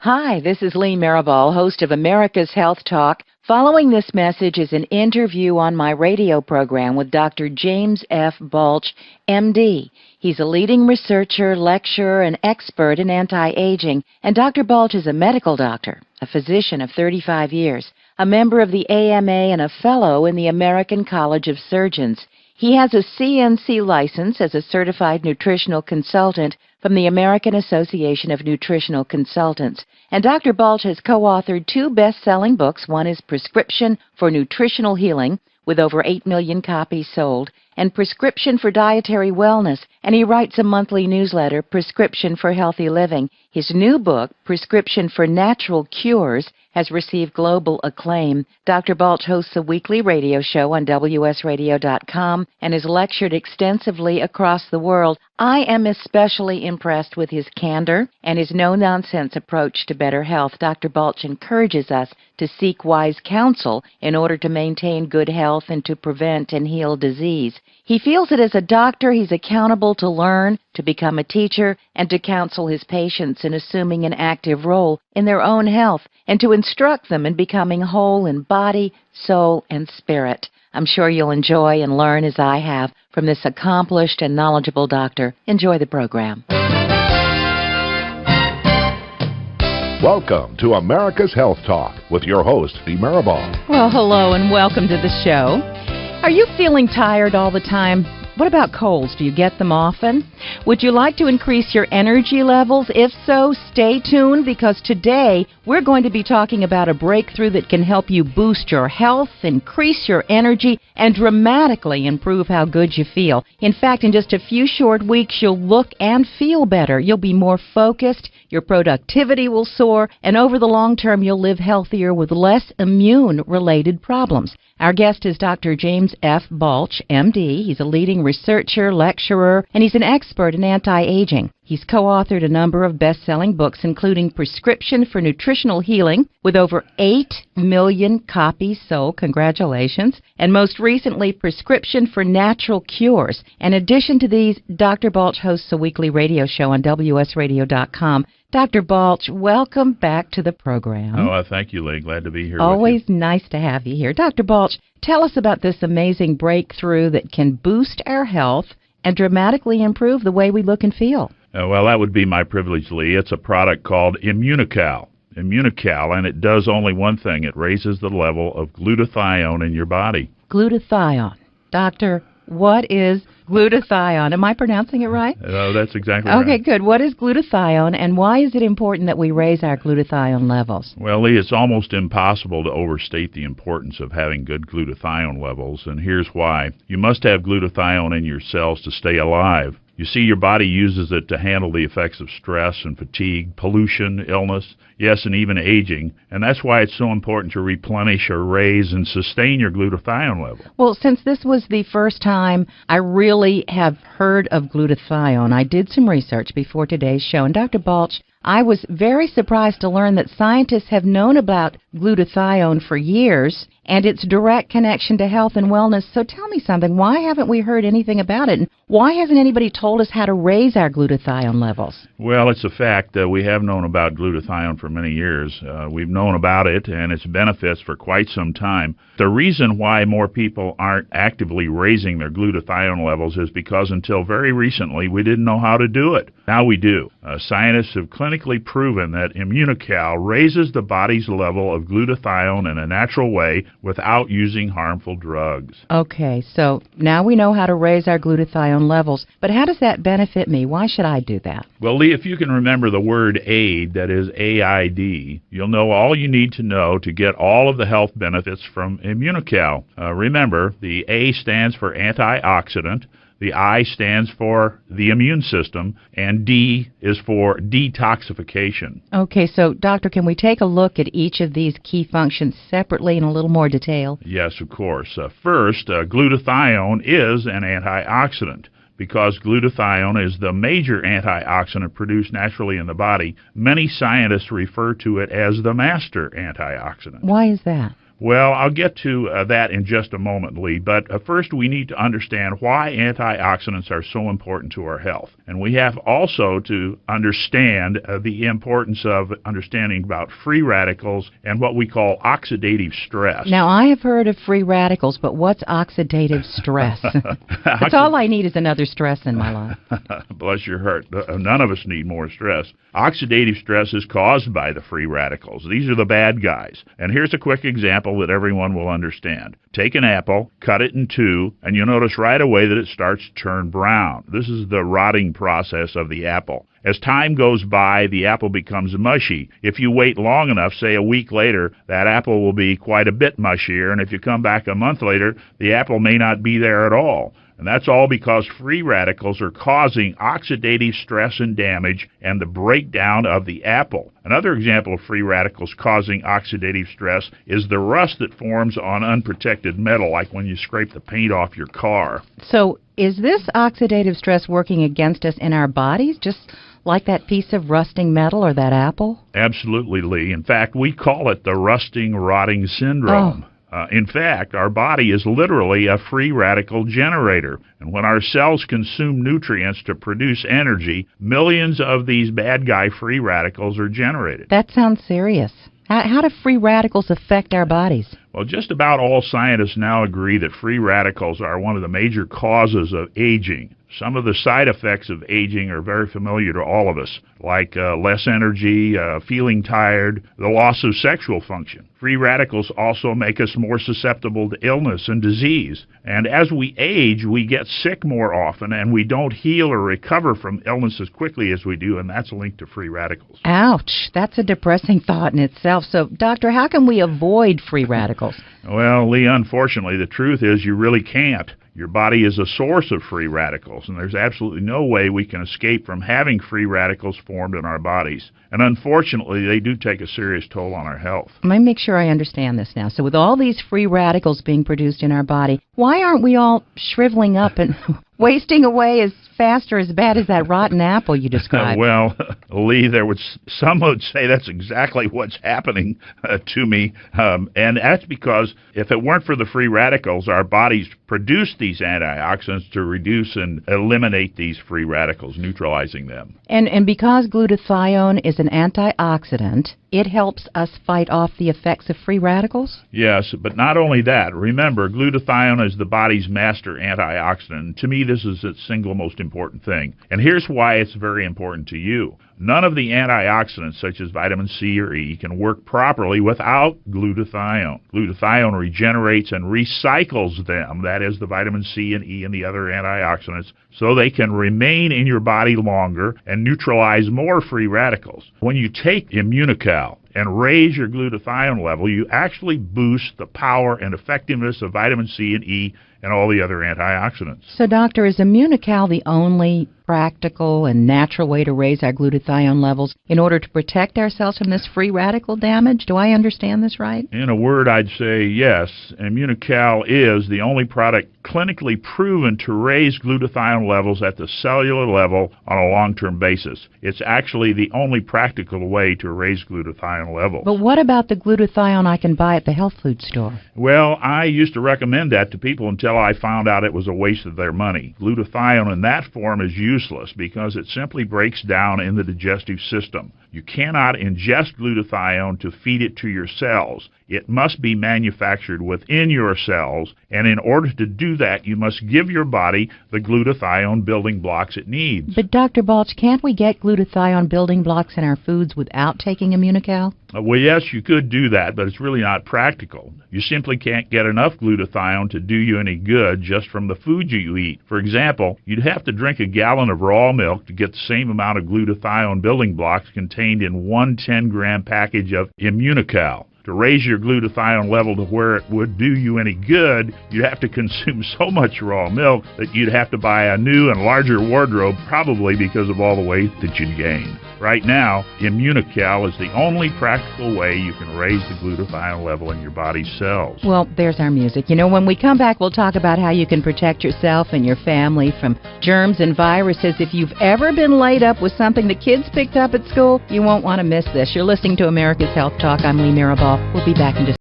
Hi, this is Lee Maribal, host of America's Health Talk. Following this message is an interview on my radio program with Dr. James F. Balch, MD. He's a leading researcher, lecturer, and expert in anti-aging, and Dr. Balch is a medical doctor, a physician of 35 years, a member of the AMA, and a fellow in the American College of Surgeons. He has a CNC license as a certified nutritional consultant from the American Association of Nutritional Consultants. And Dr. Balch has co-authored 2 best-selling books. One is Prescription for Nutritional Healing, with over 8 million copies sold, and Prescription for Dietary Wellness, and he writes a monthly newsletter, Prescription for Healthy Living. His new book, Prescription for Natural Cures, has received global acclaim. Dr. Balch hosts a weekly radio show on WSRadio.com and has lectured extensively across the world. I am especially impressed with his candor and his no-nonsense approach to better health. Dr. Balch encourages us to seek wise counsel in order to maintain good health and to prevent and heal disease. He feels that as a doctor, he's accountable to learn, to become a teacher, and to counsel his patients in assuming an active role in their own health and to instruct them in becoming whole in body, soul, and spirit. I'm sure you'll enjoy and learn as I have from this accomplished and knowledgeable doctor. Enjoy the program. Welcome to America's Health Talk with your host, Lee Maribal. Well, hello and welcome to the show. Are you feeling tired all the time? What about colds? Do you get them often? Would you like to increase your energy levels? If so, stay tuned because today we're going to be talking about a breakthrough that can help you boost your health, increase your energy, and dramatically improve how good you feel. In fact, in just a few short weeks, you'll look and feel better. You'll be more focused, your productivity will soar, and over the long term, you'll live healthier with less immune-related problems. Our guest is Dr. James F. Balch, MD. He's a leading researcher, lecturer, and he's an expert in anti-aging. He's co-authored a number of best-selling books, including Prescription for Nutritional Healing, with over 8 million copies sold. Congratulations. And most recently, Prescription for Natural Cures. In addition to these, Dr. Balch hosts a weekly radio show on WSRadio.com. Dr. Balch, welcome back to the program. Oh, thank you, Lee. Glad to be here Always with you. Nice to have you here. Dr. Balch, tell us about this amazing breakthrough that can boost our health and dramatically improve the way we look and feel. Well, that would be my privilege, Lee. It's a product called Immunocal. Immunocal, and it does only one thing. It raises the level of glutathione in your body. Glutathione. Doctor, what is glutathione? Am I pronouncing it right? Oh, that's exactly right. Okay, good. What is glutathione, and why is it important that we raise our glutathione levels? Well, Lee, it's almost impossible to overstate the importance of having good glutathione levels, and here's why. You must have glutathione in your cells to stay alive. You see, your body uses it to handle the effects of stress and fatigue, pollution, illness, yes, and even aging. And that's why it's so important to replenish or raise and sustain your glutathione level. Well, since this was the first time I really have heard of glutathione, I did some research before today's show. And Dr. Balch, I was very surprised to learn that scientists have known about glutathione for years and its direct connection to health and wellness. So tell me something. Why haven't we heard anything about it? And why hasn't anybody told us how to raise our glutathione levels? Well, it's a fact that we have known about glutathione for many years. We've known about it and its benefits for quite some time. The reason why more people aren't actively raising their glutathione levels is because until very recently, we didn't know how to do it. Now we do. Scientists have clinically proven that Immunocal raises the body's level of glutathione in a natural way without using harmful drugs. Okay, so now we know how to raise our glutathione levels, but how does that benefit me? Why should I do that? Well, Lee, if you can remember the word AID, that is AID, you'll know all you need to know to get all of the health benefits from Immunocal. Remember, the A stands for antioxidant, the I stands for the immune system, and D is for detoxification. Okay, so doctor, can we take a look at each of these key functions separately in a little more detail? Yes, of course. First, glutathione is an antioxidant. Because glutathione is the major antioxidant produced naturally in the body, many scientists refer to it as the master antioxidant. Why is that? Well, I'll get to that in just a moment, Lee, but first we need to understand why antioxidants are so important to our health. And we have also to understand the importance of understanding about free radicals and what we call oxidative stress. Now, I have heard of free radicals, but what's oxidative stress? That's all I need is another stress in my life. Bless your heart. None of us need more stress. Oxidative stress is caused by the free radicals. These are the bad guys. And here's a quick example that everyone will understand. Take an apple, cut it in two, and you'll notice right away that it starts to turn brown. This is the rotting process of the apple. As time goes by, the apple becomes mushy. If you wait long enough, say a week later, that apple will be quite a bit mushier, and if you come back a month later, the apple may not be there at all. And that's all because free radicals are causing oxidative stress and damage and the breakdown of the apple. Another example of free radicals causing oxidative stress is the rust that forms on unprotected metal, like when you scrape the paint off your car. So is this oxidative stress working against us in our bodies, just like that piece of rusting metal or that apple? Absolutely, Lee. In fact, we call it the rusting, rotting syndrome. In fact, our body is literally a free radical generator. And when our cells consume nutrients to produce energy, millions of these bad guy free radicals are generated. That sounds serious. How do free radicals affect our bodies? Well, just about all scientists now agree that free radicals are one of the major causes of aging. Some of the side effects of aging are very familiar to all of us, like less energy, feeling tired, the loss of sexual function. Free radicals also make us more susceptible to illness and disease. And as we age, we get sick more often, and we don't heal or recover from illness as quickly as we do, and that's linked to free radicals. Ouch, that's a depressing thought in itself. So, doctor, how can we avoid free radicals? Well, Lee, unfortunately, the truth is you really can't. Your body is a source of free radicals, and there's absolutely no way we can escape from having free radicals formed in our bodies. And unfortunately, they do take a serious toll on our health. Let me make sure I understand this now. So with all these free radicals being produced in our body, why aren't we all shriveling up and wasting away as fast or as bad as that rotten apple you described? Well, Lee, some would say that's exactly what's happening to me. And that's because if it weren't for the free radicals, our bodies produce these antioxidants to reduce and eliminate these free radicals, neutralizing them. And because glutathione is an antioxidant, it helps us fight off the effects of free radicals? Yes, but not only that. Remember, glutathione is the body's master antioxidant. To me, this is its single most important thing. And here's why it's very important to you. None of the antioxidants, such as vitamin C or E, can work properly without glutathione. Glutathione regenerates and recycles them, that is, the vitamin C and E and the other antioxidants, so they can remain in your body longer and neutralize more free radicals. When you take Immunocal and raise your glutathione level, you actually boost the power and effectiveness of vitamin C and E and all the other antioxidants. So, doctor, is Immunocal the only practical and natural way to raise our glutathione levels in order to protect ourselves from this free radical damage? Do I understand this right? In a word, I'd say yes. Immunocal is the only product clinically proven to raise glutathione levels at the cellular level on a long-term basis. It's actually the only practical way to raise glutathione levels. But what about the glutathione I can buy at the health food store? Well, I used to recommend that to people until I found out it was a waste of their money. Glutathione in that form is useless because it simply breaks down in the digestive system. You cannot ingest glutathione to feed it to your cells. It must be manufactured within your cells, and in order to do that, you must give your body the glutathione building blocks it needs. But Dr. Balch, can't we get glutathione building blocks in our foods without taking Immunocal? Well, yes, you could do that, but it's really not practical. You simply can't get enough glutathione to do you any good just from the food you eat. For example, you'd have to drink a gallon of raw milk to get the same amount of glutathione building blocks contained in one 10-gram package of Immunocal. To raise your glutathione level to where it would do you any good, you'd have to consume so much raw milk that you'd have to buy a new and larger wardrobe, probably because of all the weight that you'd gain. Right now, Immunocal is the only practical way you can raise the glutathione level in your body's cells. Well, there's our music. You know, when we come back, we'll talk about how you can protect yourself and your family from germs and viruses. If you've ever been laid up with something the kids picked up at school, you won't want to miss this. You're listening to America's Health Talk. I'm Lee Mirabal. We'll be back in just